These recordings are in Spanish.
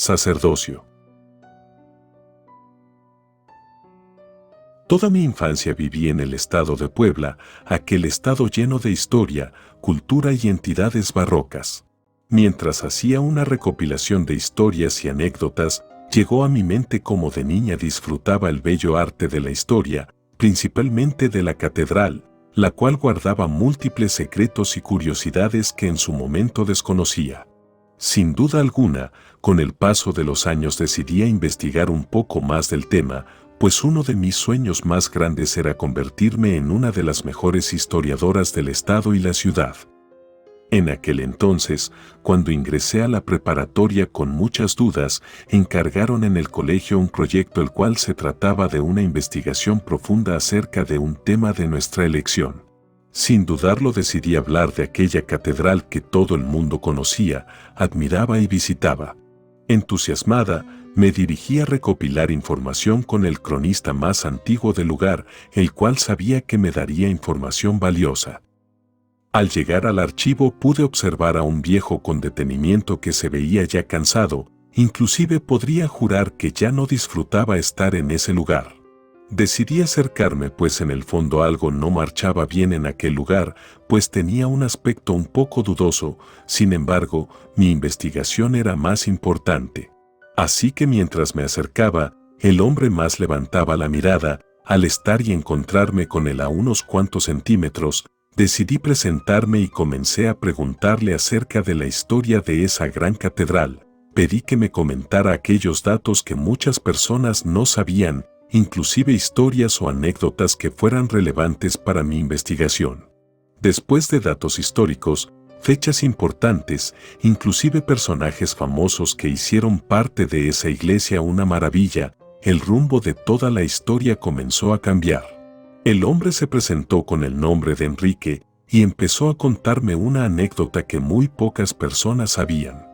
Sacerdocio. Toda mi infancia viví en el estado de Puebla, aquel estado lleno de historia, cultura y entidades barrocas. Mientras hacía una recopilación de historias y anécdotas, llegó a mi mente cómo de niña disfrutaba el bello arte de la historia, principalmente de la catedral, la cual guardaba múltiples secretos y curiosidades que en su momento desconocía. Sin duda alguna, con el paso de los años decidí investigar un poco más del tema, pues uno de mis sueños más grandes era convertirme en una de las mejores historiadoras del estado y la ciudad. En aquel entonces, cuando ingresé a la preparatoria con muchas dudas, encargaron en el colegio un proyecto el cual se trataba de una investigación profunda acerca de un tema de nuestra elección. Sin dudarlo decidí hablar de aquella catedral que todo el mundo conocía, admiraba y visitaba. Entusiasmada, me dirigí a recopilar información con el cronista más antiguo del lugar, el cual sabía que me daría información valiosa. Al llegar al archivo pude observar a un viejo con detenimiento que se veía ya cansado, inclusive podría jurar que ya no disfrutaba estar en ese lugar. Decidí acercarme pues en el fondo algo no marchaba bien en aquel lugar, pues tenía un aspecto un poco dudoso, sin embargo, mi investigación era más importante. Así que mientras me acercaba, el hombre más levantaba la mirada, al estar y encontrarme con él a unos cuantos centímetros, decidí presentarme y comencé a preguntarle acerca de la historia de esa gran catedral. Pedí que me comentara aquellos datos que muchas personas no sabían, inclusive historias o anécdotas que fueran relevantes para mi investigación. Después de datos históricos, fechas importantes, inclusive personajes famosos que hicieron parte de esa iglesia una maravilla, el rumbo de toda la historia comenzó a cambiar. El hombre se presentó con el nombre de Enrique y empezó a contarme una anécdota que muy pocas personas sabían.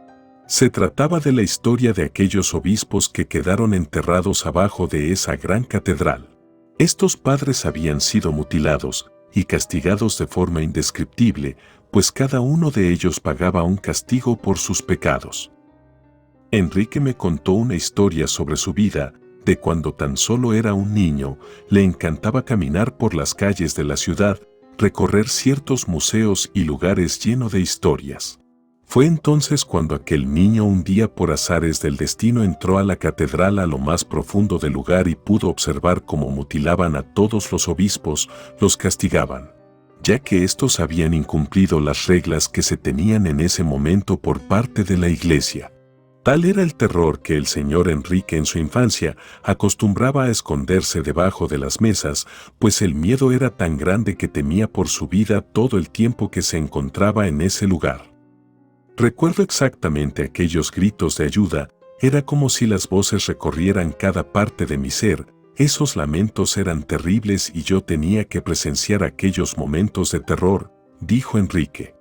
Se trataba de la historia de aquellos obispos que quedaron enterrados abajo de esa gran catedral. Estos padres habían sido mutilados y castigados de forma indescriptible, pues cada uno de ellos pagaba un castigo por sus pecados. Enrique me contó una historia sobre su vida, de cuando tan solo era un niño, le encantaba caminar por las calles de la ciudad, recorrer ciertos museos y lugares llenos de historias. Fue entonces cuando aquel niño un día por azares del destino entró a la catedral a lo más profundo del lugar y pudo observar cómo mutilaban a todos los obispos, los castigaban, ya que estos habían incumplido las reglas que se tenían en ese momento por parte de la iglesia. Tal era el terror que el señor Enrique en su infancia acostumbraba a esconderse debajo de las mesas, pues el miedo era tan grande que temía por su vida todo el tiempo que se encontraba en ese lugar. Recuerdo exactamente aquellos gritos de ayuda, era como si las voces recorrieran cada parte de mi ser, esos lamentos eran terribles y yo tenía que presenciar aquellos momentos de terror, dijo Enrique.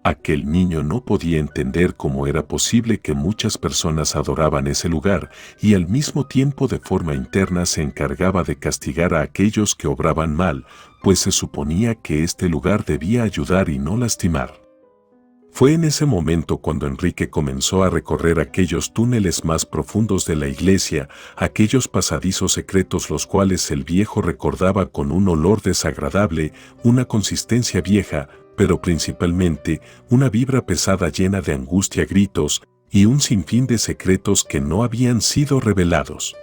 Aquel niño no podía entender cómo era posible que muchas personas adoraban ese lugar y al mismo tiempo de forma interna se encargaba de castigar a aquellos que obraban mal, pues se suponía que este lugar debía ayudar y no lastimar. Fue en ese momento cuando Enrique comenzó a recorrer aquellos túneles más profundos de la iglesia, aquellos pasadizos secretos los cuales el viejo recordaba con un olor desagradable, una consistencia vieja, pero principalmente una vibra pesada llena de angustia, gritos y un sinfín de secretos que no habían sido revelados.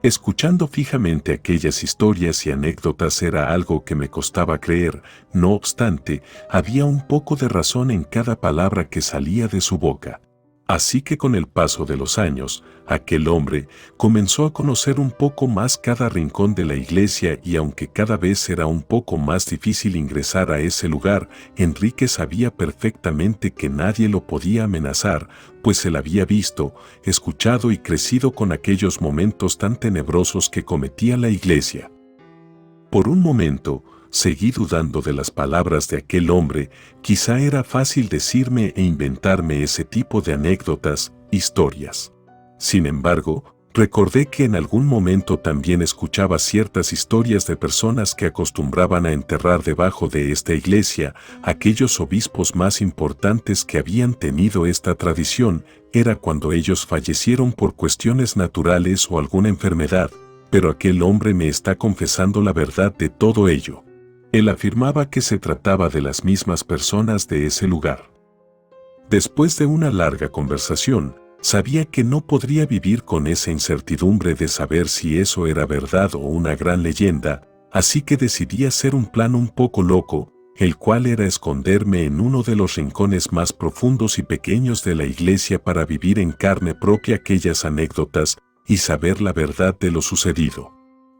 Escuchando fijamente aquellas historias y anécdotas era algo que me costaba creer, no obstante, había un poco de razón en cada palabra que salía de su boca. Así que con el paso de los años, aquel hombre comenzó a conocer un poco más cada rincón de la iglesia y aunque cada vez era un poco más difícil ingresar a ese lugar, Enrique sabía perfectamente que nadie lo podía amenazar, pues él había visto, escuchado y crecido con aquellos momentos tan tenebrosos que cometía la iglesia. Por un momento, seguí dudando de las palabras de aquel hombre, quizá era fácil decirme e inventarme ese tipo de anécdotas, historias. Sin embargo, Recordé que en algún momento también escuchaba ciertas historias de personas que acostumbraban a enterrar debajo de esta iglesia aquellos obispos más importantes que habían tenido esta tradición, era cuando ellos fallecieron por cuestiones naturales o alguna enfermedad, pero aquel hombre me está confesando la verdad de todo ello. Él afirmaba que se trataba de las mismas personas de ese lugar. Después de una larga conversación, sabía que no podría vivir con esa incertidumbre de saber si eso era verdad o una gran leyenda, así que decidí hacer un plan un poco loco, el cual era esconderme en uno de los rincones más profundos y pequeños de la iglesia para vivir en carne propia aquellas anécdotas y saber la verdad de lo sucedido.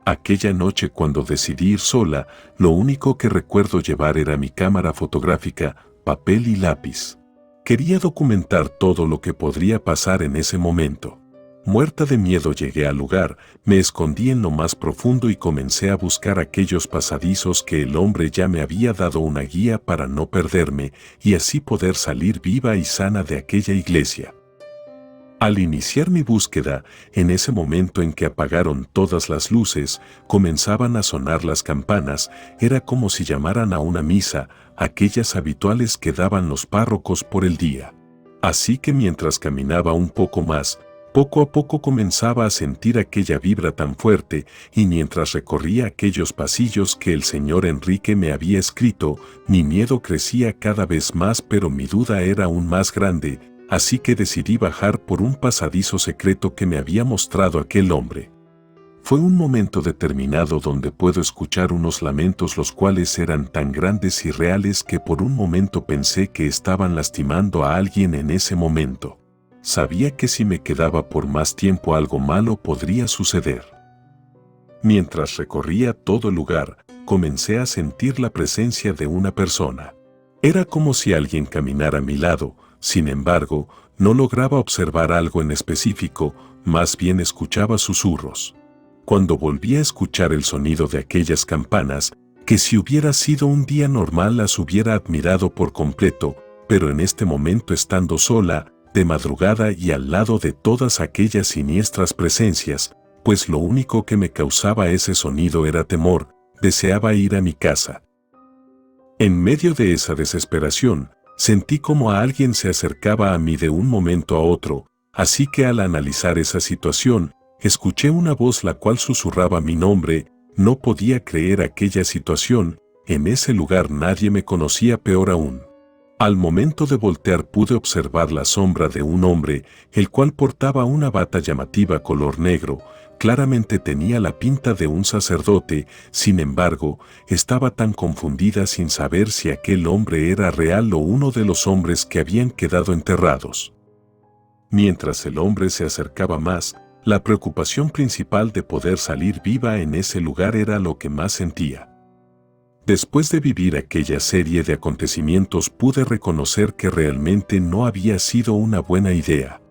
Aquella noche cuando decidí ir sola, lo único que recuerdo llevar era mi cámara fotográfica, papel y lápiz. Quería documentar todo lo que podría pasar en ese momento. Muerta de miedo llegué al lugar, me escondí en lo más profundo y comencé a buscar aquellos pasadizos que el hombre ya me había dado una guía para no perderme y así poder salir viva y sana de aquella iglesia. Al iniciar mi búsqueda, en ese momento en que apagaron todas las luces, comenzaban a sonar las campanas, era como si llamaran a una misa, aquellas habituales que daban los párrocos por el día. Así que mientras caminaba un poco más, poco a poco comenzaba a sentir aquella vibra tan fuerte, y mientras recorría aquellos pasillos que el señor Enrique me había escrito, mi miedo crecía cada vez más, pero mi duda era aún más grande, así que decidí bajar por un pasadizo secreto que me había mostrado aquel hombre. Fue un momento determinado donde puedo escuchar unos lamentos los cuales eran tan grandes y reales que por un momento pensé que estaban lastimando a alguien en ese momento. Sabía que si me quedaba por más tiempo algo malo podría suceder. Mientras recorría todo el lugar, comencé a sentir la presencia de una persona. Era como si alguien caminara a mi lado, sin embargo, no lograba observar algo en específico, más bien escuchaba susurros. Cuando volví a escuchar el sonido de aquellas campanas, que si hubiera sido un día normal las hubiera admirado por completo, pero en este momento estando sola, de madrugada y al lado de todas aquellas siniestras presencias, pues lo único que me causaba ese sonido era temor, deseaba ir a mi casa. En medio de esa desesperación, sentí como a alguien se acercaba a mí de un momento a otro, así que al analizar esa situación, escuché una voz la cual susurraba mi nombre, no podía creer aquella situación, en ese lugar nadie me conocía, peor aún. Al momento de voltear pude observar la sombra de un hombre, el cual portaba una bata llamativa color negro, claramente tenía la pinta de un sacerdote, sin embargo, estaba tan confundida sin saber si aquel hombre era real o uno de los hombres que habían quedado enterrados. Mientras el hombre se acercaba más, la preocupación principal de poder salir viva en ese lugar era lo que más sentía. Después de vivir aquella serie de acontecimientos pude reconocer que realmente no había sido una buena idea.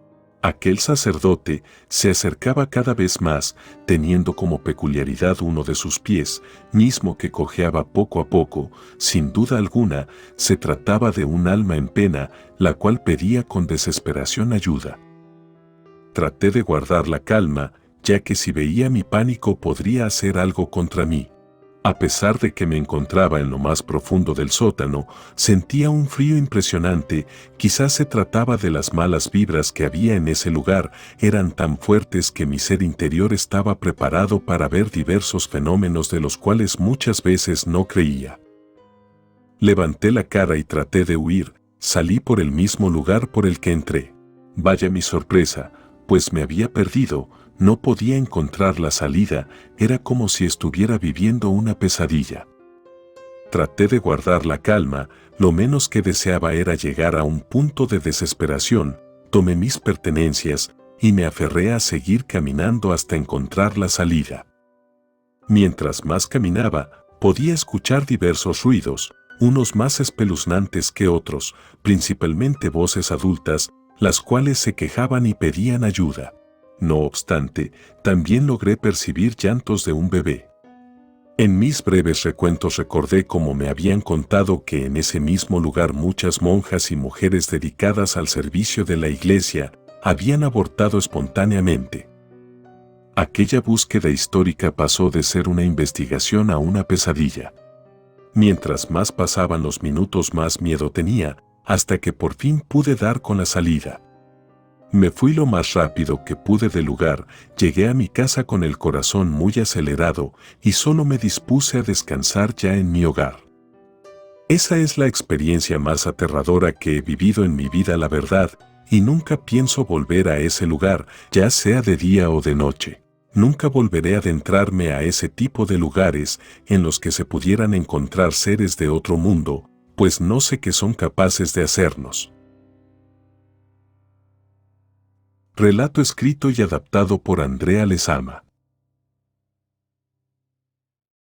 Aquel sacerdote se acercaba cada vez más, teniendo como peculiaridad uno de sus pies, mismo que cojeaba poco a poco. Sin duda alguna, se trataba de un alma en pena, la cual pedía con desesperación ayuda. Traté de guardar la calma, ya que si veía mi pánico podría hacer algo contra mí. A pesar de que me encontraba en lo más profundo del sótano, sentía un frío impresionante, quizás se trataba de las malas vibras que había en ese lugar, eran tan fuertes que mi ser interior estaba preparado para ver diversos fenómenos de los cuales muchas veces no creía. Levanté la cara y traté de huir, salí por el mismo lugar por el que entré. Vaya mi sorpresa, pues me había perdido, no podía encontrar la salida, era como si estuviera viviendo una pesadilla. Traté de guardar la calma, lo menos que deseaba era llegar a un punto de desesperación, tomé mis pertenencias y me aferré a seguir caminando hasta encontrar la salida. Mientras más caminaba, podía escuchar diversos ruidos, unos más espeluznantes que otros, principalmente voces adultas, las cuales se quejaban y pedían ayuda. No obstante, también logré percibir llantos de un bebé. En mis breves recuentos recordé cómo me habían contado que en ese mismo lugar muchas monjas y mujeres dedicadas al servicio de la iglesia habían abortado espontáneamente. Aquella búsqueda histórica pasó de ser una investigación a una pesadilla. Mientras más pasaban los minutos, más miedo tenía, hasta que por fin pude dar con la salida. Me fui lo más rápido que pude del lugar, llegué a mi casa con el corazón muy acelerado y solo me dispuse a descansar ya en mi hogar. Esa es la experiencia más aterradora que he vivido en mi vida, la verdad, y nunca pienso volver a ese lugar, ya sea de día o de noche. Nunca volveré a adentrarme a ese tipo de lugares en los que se pudieran encontrar seres de otro mundo, pues no sé qué son capaces de hacernos. Relato escrito y adaptado por Andrea Lezama.